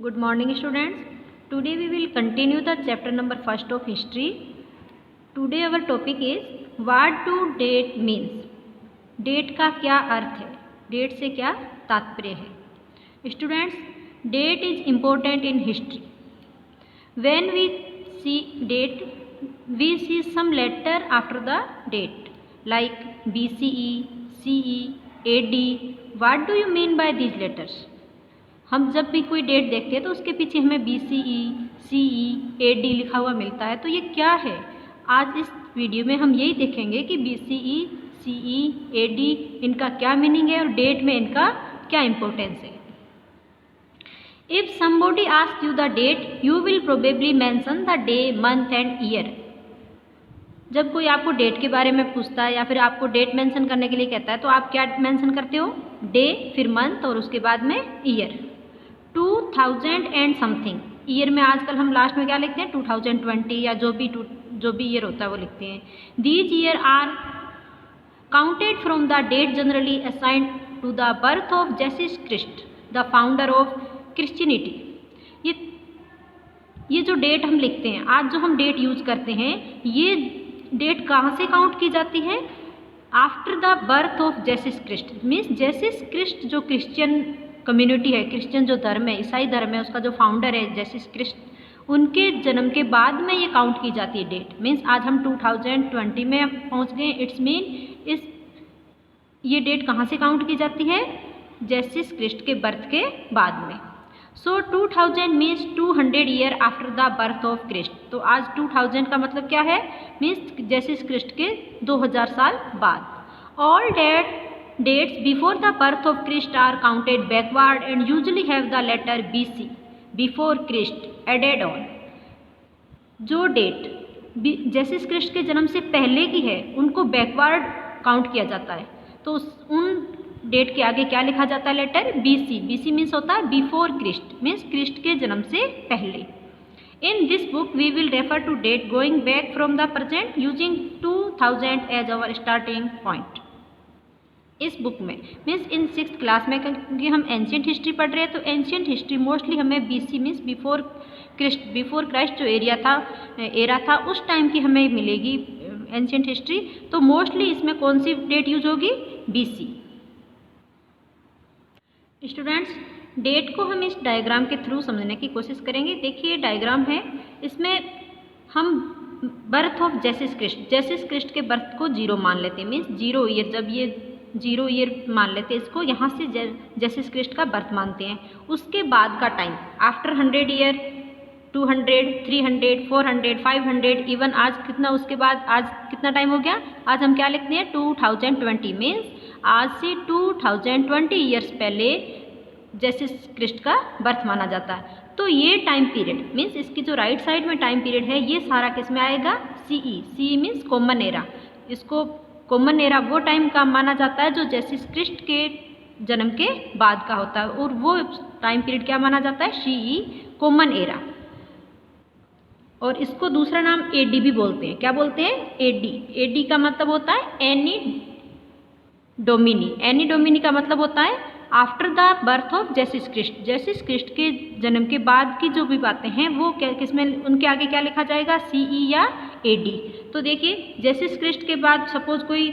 Good morning students. Today we will continue the chapter number 1 of history. Today our topic is what do date means. Date का क्या अर्थ है, date से क्या तात्पर्य है. Students, date is important in history. When we see date, we see some letter after the date like BCE, CE, AD. What do you mean by these letters? हम जब भी कोई डेट देखते हैं तो उसके पीछे हमें BCE, CE, AD लिखा हुआ मिलता है. तो ये क्या है? आज इस वीडियो में हम यही देखेंगे कि BCE, CE, AD इनका क्या मीनिंग है और डेट में इनका क्या इम्पोर्टेंस है. If somebody asks you the date, you will probably mention the day, month and year. जब कोई आपको डेट के बारे में पूछता है या फिर आपको डेट मेंशन करने के लिए कहता है तो आप क्या मेंशन करते हो? डे, फिर मंथ और उसके बाद में ईयर. 2000 and something. ईयर में आजकल हम लास्ट में क्या लिखते हैं? 2020 या जो भी ईयर होता है वो लिखते हैं. These year are counted from the date generally assigned to the birth of Jesus Christ, the founder of Christianity. ये जो डेट हम लिखते हैं, आज जो हम डेट यूज करते हैं, ये डेट कहाँ से काउंट की जाती है? After the birth of Jesus Christ. Means Jesus Christ जो क्रिश्चियन कम्युनिटी है, क्रिश्चियन जो धर्म है, ईसाई धर्म है, उसका जो फाउंडर है जेसिस क्रिस्ट, उनके जन्म के बाद में ये काउंट की जाती है डेट. मीन्स आज हम 2020 में पहुंच गए. इट्स मीन ये डेट कहाँ से काउंट की जाती है? जेसिस क्रिस्ट के बर्थ के बाद में. So 2000 means 200 year after the birth of Christ. तो आज 2000 का मतलब क्या है? मीन्स जेसिस क्रिस्ट के 2000 साल बाद. All dates before the birth of Christ are counted backward and usually have the letter BC before Christ added on. जो डेट जेसिस क्रिस्ट के जन्म से पहले की है उनको बैकवर्ड काउंट किया जाता है. तो उन डेट के आगे क्या लिखा जाता है? Letter BC. BC मीन्स होता है बिफोर क्रिस्ट, मीन्स क्रिस्ट के जन्म से पहले. In this book we will refer to date going back from the present using 2000 as our starting point. इस बुक में मीन्स इन 6th क्लास में, क्योंकि हम एंशियंट हिस्ट्री पढ़ रहे हैं, तो एंशियंट हिस्ट्री मोस्टली हमें BC मीन्स बिफोर क्राइस्ट जो एरा था उस टाइम की हमें मिलेगी एंशियंट हिस्ट्री. तो मोस्टली इसमें कौन सी डेट यूज होगी? BC. स्टूडेंट्स, डेट को हम इस डायग्राम के थ्रू समझने की कोशिश करेंगे. देखिए डायग्राम है, इसमें हम बर्थ ऑफ जेसिस क्रिस्ट के बर्थ को 0 मान लेते हैं. मीन्स 0 ईयर, जब ये 0 ईयर मान लेते हैं इसको, यहाँ से जेसिस क्रिस्ट का बर्थ मानते हैं. उसके बाद का टाइम आफ्टर 100 ईयर, 200, 300, 400, 500, इवन आज कितना, उसके बाद आज कितना टाइम हो गया? आज हम क्या लिखते हैं? 2020. मीन्स आज से 2020 ईयर्स पहले जेसिस क्रिस्ट का बर्थ माना जाता है. तो ये टाइम पीरियड मीन्स इसकी जो राइट साइड में टाइम पीरियड है, ये सारा किस में आएगा? CE means common era. इसको कॉमन एरा वो टाइम का माना जाता है जो जेसिस क्रिस्ट के जन्म के बाद का होता है, और वो टाइम पीरियड क्या माना जाता है? CE common era. और इसको दूसरा नाम AD भी बोलते हैं. क्या बोलते हैं? AD का मतलब होता है एनी डोमिनी का मतलब होता है after the birth of Jesus Christ के जन्म के बाद की जो भी बातें हैं वो किसमें, उनके आगे क्या लिखा जाएगा? CE या AD. तो देखिए जेसिस क्रिस्ट के बाद सपोज कोई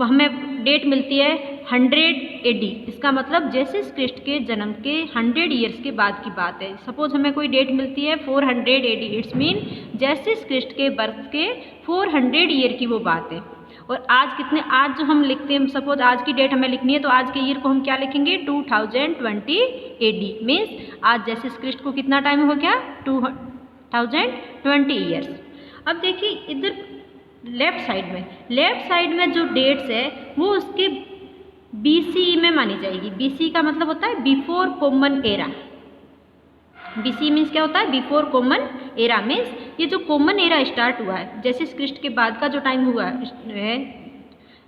हमें डेट मिलती है 100 AD. इसका मतलब जेसिस क्रिस्ट के जन्म के 100 ईयर्स के बाद की बात है. सपोज हमें कोई डेट मिलती है 400 AD. इट्स मीन जेसिस क्रिस्ट के बर्थ के 400 ईयर की वो बात है. और आज जो हम लिखते हैं, सपोज आज की डेट हमें लिखनी है, तो आज के ईयर को हम क्या लिखेंगे? 2020 AD. मीन्स आज जेसिस क्रिस्ट को कितना टाइम हो गया? 2020 ईयर्स. अब देखिए इधर लेफ्ट साइड में जो डेट्स है वो उसके BCE में मानी जाएगी. BC का मतलब होता है before common era. BC means क्या होता है? Before common era. मीन्स ये जो कॉमन एरा स्टार्ट हुआ है जेसिस क्रिस्ट के बाद का जो टाइम हुआ है,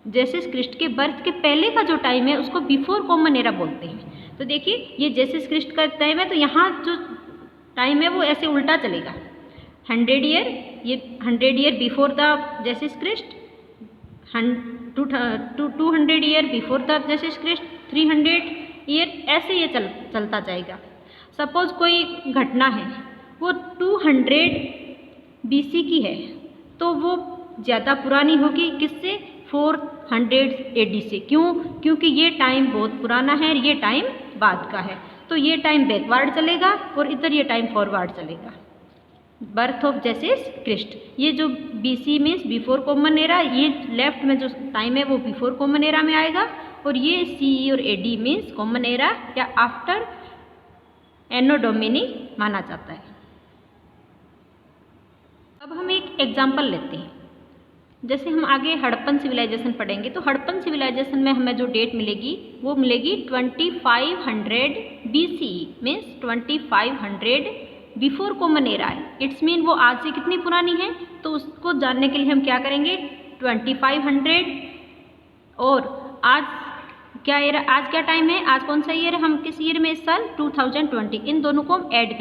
जेसिस क्रिस्ट के बर्थ के पहले का जो टाइम है उसको बिफोर कॉमन एरा बोलते हैं. तो देखिए ये जेसिस क्रिस्ट का टाइम है, तो यहाँ जो टाइम है वो ऐसे उल्टा चलेगा. 100 ईयर, ये 100 year before the Jesus Christ, 200 year before the Jesus Christ, 300 year, ऐसे ये चलता जाएगा. सपोज कोई घटना है वो 200 BC की है, तो वो ज़्यादा पुरानी होगी किससे? 400 AD से। क्यों? क्योंकि ये टाइम बहुत पुराना है, ये टाइम बाद का है, तो ये टाइम बैकवर्ड चलेगा और इधर ये टाइम फॉरवर्ड चलेगा। बर्थ ऑफ जेसिस क्रिस्ट, ये जो BC means before common era, ये लेफ्ट में जो टाइम है वो बिफोर कॉमन एरा में आएगा, और ये CE और AD मीन्स कॉमन एरा या आफ्टर एनो डोमिनी माना जाता है। अब हम एक एग्जाम्पल लेते हैं। जैसे हम आगे हड़प्पन सिविलाइजेशन पढ़ेंगे, तो हड़प्पन सिविलाइजेशन में हमें जो डेट मिलेगी वो मिलेगी 2500 BCE means 2500 before common era है। इट्स मीन वो आज से कितनी पुरानी है, तो उसको जानने के लिए हम क्या करेंगे, 2500 और आज क्या ईयर, आज क्या टाइम है, आज कौन सा ईयर है, हम किस ईयर में इस साल 2020, इन दोनों को हम ऐड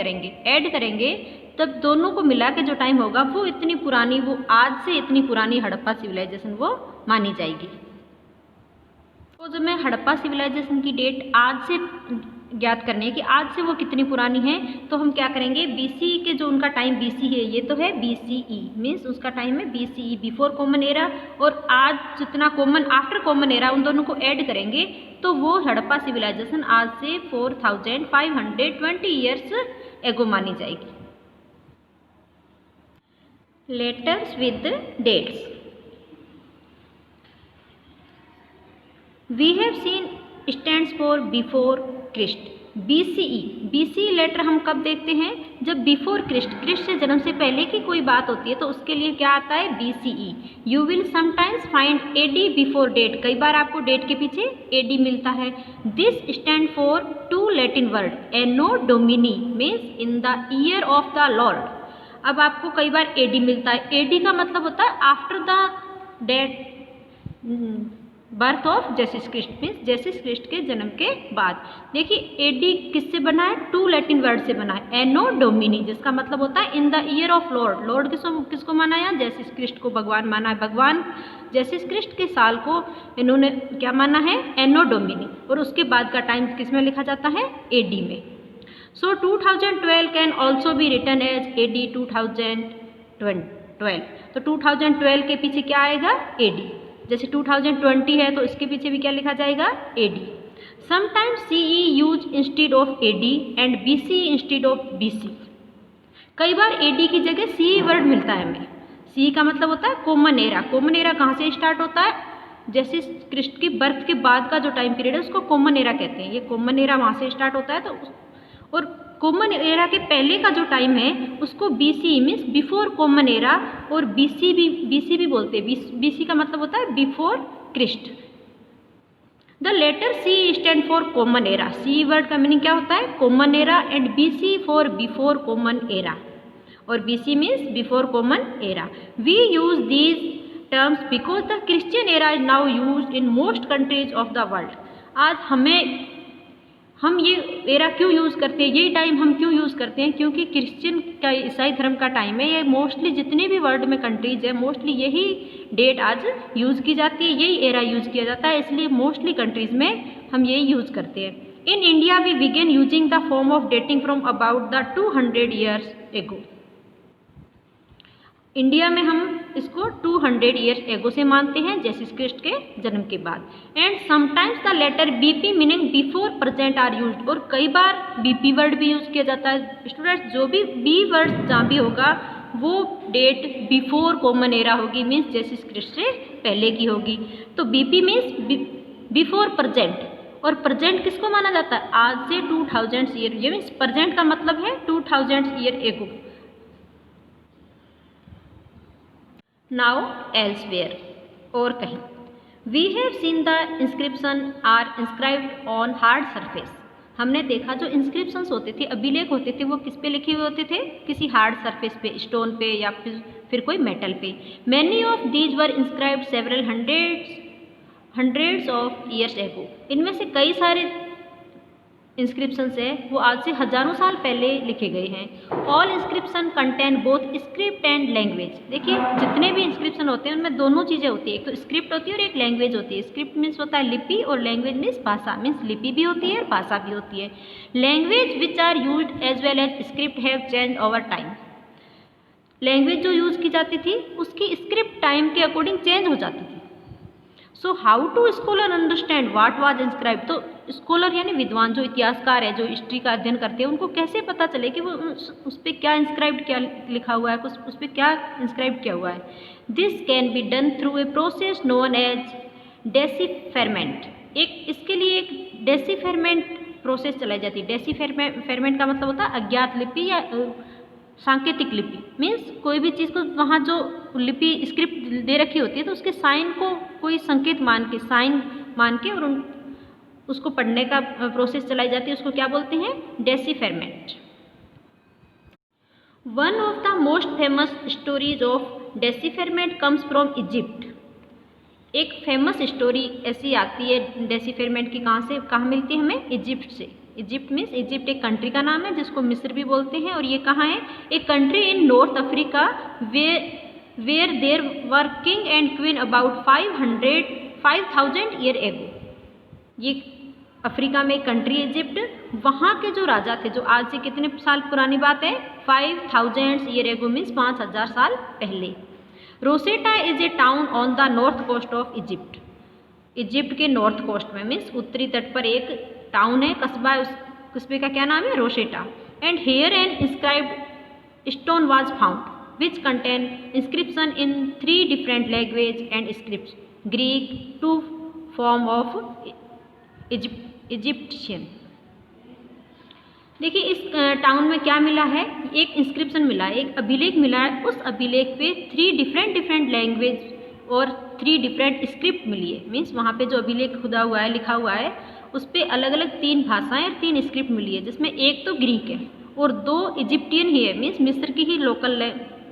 करेंगे तब दोनों को मिला के जो टाइम होगा वो इतनी पुरानी, वो आज से इतनी पुरानी हड़प्पा सिविलाइजेशन वो मानी जाएगी। तो जब मैं हड़प्पा सिविलाइजेशन की डेट आज से ज्ञात करने की, आज से वो कितनी पुरानी है, तो हम क्या करेंगे, BC के जो उनका टाइम BC है, ये तो है BCE मीन्स उसका टाइम है BCE बिफोर कॉमन एरा, और आज जितना कॉमन आफ्टर कॉमन एरा, उन दोनों को ऐड करेंगे तो वो हड़प्पा सिविलाइजेशन आज से 4520 ईयर्स एगो मानी जाएगी। Letters with dates, we have seen stands for before Christ, BCE letter हम कब देखते हैं, जब बिफोर क्रिस्ट से जन्म से पहले की कोई बात होती है तो उसके लिए क्या आता है, BCE। You will sometimes find AD before date, कई बार आपको डेट के पीछे AD मिलता है। This stand for 2 Latin word Anno Domini means in the year of the lord. अब आपको कई बार AD मिलता है, AD का मतलब होता है after the date birth of Jesus Christ means Jesus Christ के जन्म के बाद। देखिए AD किससे बना है, 2 लैटिन वर्ड से बना है, एनो डोमिनी, जिसका मतलब होता है इन the year of Lord. Lord किसको माना है, जेसिस क्रिस्ट को भगवान माना है, भगवान जेसिस क्रिस्ट के साल को इन्होंने क्या माना है, एनो डोमिनी, और उसके बाद का टाइम किस में लिखा जाता है, AD में। So 2012 can also be written as AD 2012, तो 2012 के पीछे क्या आएगा, AD। जैसे 2020 है तो इसके पीछे भी क्या लिखा जाएगा, AD। Sometimes CE use instead of AD and BC instead of BC। कई बार AD की जगह CE वर्ड मिलता है हमें। CE का मतलब होता है कॉमन एरा। कॉमन एरा कहाँ से स्टार्ट होता है, जैसे क्रिस्ट की बर्थ के बाद का जो टाइम पीरियड है उसको कॉमन एरा कहते हैं। ये कॉमन एरा वहाँ से स्टार्ट होता है, तो और कॉमन एरा के पहले का जो टाइम है उसको BC means before common era, और BC भी बोलते हैं। BC का मतलब होता है before Christ. The letter C stand for common era. C word का मीनिंग क्या होता है, common era, and BC for before common era, और BC means before common era. We use these terms because the Christian era is now used in most countries of the world. आज हम ये era क्यों use करते हैं, यही time हम क्यों यूज़ करते हैं, क्योंकि क्रिश्चियन का ईसाई धर्म का टाइम है। ये मोस्टली जितने भी वर्ल्ड में कंट्रीज है मोस्टली यही डेट आज यूज़ की जाती है, यही एरा यूज़ किया जाता है, इसलिए मोस्टली कंट्रीज में हम यही यूज़ करते हैं। In India we begin using the form of dating from about the 200 years ago. India में हम इसको 200 ईयर्स एगो से मानते हैं, जेसिस क्रिस्ट के जन्म के बाद। And sometimes the letter BP meaning before present are used, और कई बार BP वर्ड भी यूज़ किया जाता है। स्टूडेंट्स, जो भी B वर्ड जहाँ भी होगा वो डेट बिफोर कॉमन एरा होगी, मीन्स जेसिस क्रिस्ट से पहले की होगी। तो BP मीन्स बिफोर प्रेजेंट, और प्रेजेंट किसको माना जाता है, आज से 2000 ईयर, ये मीन्स प्रेजेंट का मतलब है 2000 ईयर एगो। नाउ एल्सवेयर, और कहीं। We have seen the inscription are inscribed on hard surface. हमने देखा जो इंस्क्रिप्शंस होते थे, अभिलेख होते थे, वो किस पे लिखे हुए होते थे, किसी हार्ड सरफेस पे, स्टोन पे या फिर कोई मेटल पे। Many of these were inscribed several hundreds of years ago. इनमें से कई सारे इंस्क्रिप्शंस है वो आज से हजारों साल पहले लिखे गए हैं। All inscription contain both script and language. देखिए जितने भी इंस्क्रिप्शन होते हैं उनमें दोनों चीज़ें होती है, एक तो स्क्रिप्ट होती है और एक लैंग्वेज होती है। स्क्रिप्ट मीन्स होता है लिपि और लैंग्वेज मीन्स भाषा, मीन्स लिपि भी होती है और भाषा भी होती है। Language which are used as well as script have change over time. Language जो यूज़ की जाती थी उसकी स्क्रिप्ट टाइम के अकॉर्डिंग चेंज हो जाती थी। So how to scholar understand what was inscribe. तो स्कॉलर यानी विद्वान जो इतिहासकार है, जो हिस्ट्री का अध्ययन करते हैं, उनको कैसे पता चले कि वो उस पर क्या इंस्क्राइब्ड, क्या लिखा हुआ है, उस पर क्या इंस्क्राइब किया हुआ है। This can be done through a process known as decipherment. एक इसके लिए एक डेसिफेरमेंट प्रोसेस चलाई जाती है। डेसिफेरमेंट का मतलब होता है अज्ञात लिपि या सांकेतिक लिपि। मीन्स कोई भी चीज़ को वहाँ जो लिपि स्क्रिप्ट दे रखी होती है तो उसके साइन को कोई संकेत मान के, साइन मान के और उसको पढ़ने का प्रोसेस चलाई जाती है, उसको क्या बोलते हैं, decipherment. One of the most famous stories of decipherment comes from Egypt. एक फेमस स्टोरी ऐसी आती है डेसिफेरमेंट की, कहाँ मिलती है हमें, इजिप्ट से। इजिप्ट मीन्स इजिप्ट एक कंट्री का नाम है जिसको मिस्र भी बोलते हैं, और ये कहाँ है, एक country in north Africa where there were king and queen about 5000 year ago. ये अफ्रीका में एक कंट्री इजिप्ट, वहाँ के जो राजा थे, जो आज से कितने साल पुरानी बात है, 5000 ईयर एगो मीन्स 5000 साल पहले। Rosetta is a town on the north coast of Egypt. Egypt के नॉर्थ कोस्ट में मीन्स उत्तरी तट पर एक टाउन है, कस्बा, उस कस्बे का क्या नाम है, Rosetta. And here an inscribed stone was found which contain inscription in 3 different language and script, Greek, 2 form of Egyptian. देखिए इस टाउन में क्या मिला है, एक इंस्क्रिप्शन मिला है, एक अभिलेख मिला है। उस अभिलेख पे 3 डिफरेंट लैंग्वेज और 3 डिफरेंट स्क्रिप्ट मिली है। मीन्स वहाँ पे जो अभिलेख खुदा हुआ है, लिखा हुआ है, उस पर अलग अलग 3 भाषाएं और 3 स्क्रिप्ट मिली है, जिसमें एक तो ग्रीक है और 2 इजिप्टियन ही है, मीन्स मिस्र की ही लोकल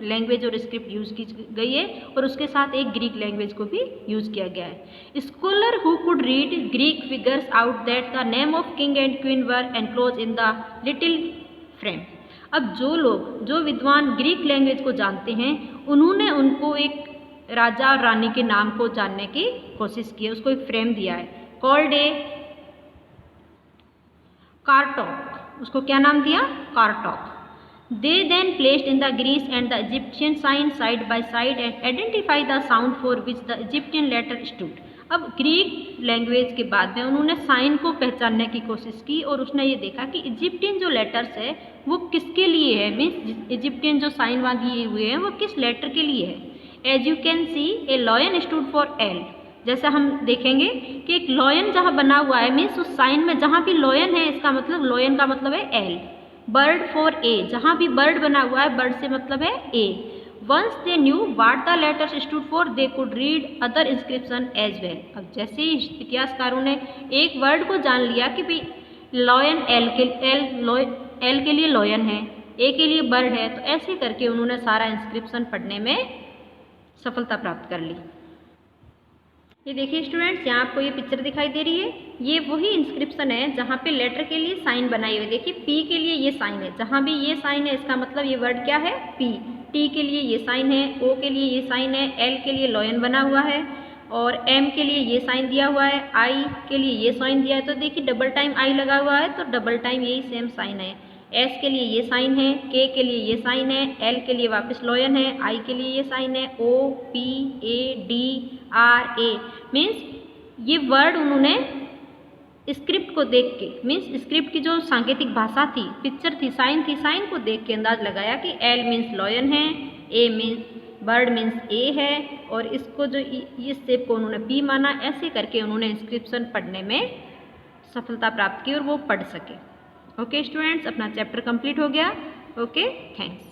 लैंग्वेज और स्क्रिप्ट यूज़ की गई है, और उसके साथ एक ग्रीक लैंग्वेज को भी यूज़ किया गया है। Scholar who could read Greek figures out that the name of king and queen were enclose in the little frame. अब जो विद्वान ग्रीक लैंग्वेज को जानते हैं, उन्होंने उनको एक राजा और रानी के नाम को जानने की कोशिश की है, उसको एक फ्रेम दिया है, कॉल्ड ए कार्टॉक। उसको क्या नाम दिया, कार्टॉक। They then placed in the Greece and the Egyptian sign side by side and identify the sound for which the Egyptian letter stood। अब ग्रीक लैंग्वेज के बाद में उन्होंने साइन को पहचानने की कोशिश की, और उसने ये देखा कि इजिप्टियन जो लेटर्स है वो किसके लिए है, मीन्स इजिप्टियन जो साइन वहाँ दिए हुए हैं वो किस लेटर के लिए है। As you can see a lion stood for L. जैसा हम देखेंगे कि एक लॉयन जहाँ बना हुआ है, मीन्स उस साइन में जहाँ भी लॉयन है, इसका मतलब लॉयन का मतलब है एल। बर्ड फॉर ए, जहाँ भी बर्ड बना हुआ है, बर्ड से मतलब है A. Once they knew what the letters stood for they could read other inscription as well. अब जैसे ही इतिहासकारों ने एक वर्ड को जान लिया कि भाई लॉयन एल के लिए लॉयन है, ए के लिए बर्ड है, तो ऐसे करके उन्होंने सारा इंस्क्रिप्शन पढ़ने में सफलता प्राप्त कर ली। ये देखिए स्टूडेंट्स, यहाँ आपको ये पिक्चर दिखाई दे रही है, ये वही इंस्क्रिप्शन है जहाँ पे लेटर के लिए साइन बनाई हुई। देखिए पी के लिए ये साइन है, जहाँ भी ये साइन है इसका मतलब ये वर्ड क्या है, पी। टी के लिए ये साइन है, ओ के लिए ये साइन है, एल के लिए लॉयन बना हुआ है, और एम के लिए ये साइन दिया हुआ है, आई के लिए ये साइन दिया है। तो देखिए डबल टाइम आई लगा हुआ है, तो डबल टाइम यही सेम साइन है। एस के लिए ये साइन है, के के लिए ये साइन है, एल के लिए वापस लॉयन है, आई के लिए ये साइन है, O P A D R A. Means ये वर्ड उन्होंने स्क्रिप्ट को देख के, मीन्स स्क्रिप्ट की जो सांकेतिक भाषा थी, पिक्चर थी, साइन को देख के अंदाज लगाया कि एल मीन्स लॉयन है, ए मीन्स बर्ड मीन्स ए है, और इसको जो इस शेप को उन्होंने पी माना। ऐसे करके उन्होंने इंस्क्रिप्शन पढ़ने में सफलता प्राप्त की और वो पढ़ सके। ओके स्टूडेंट्स, अपना चैप्टर कंप्लीट हो गया। Okay, thanks.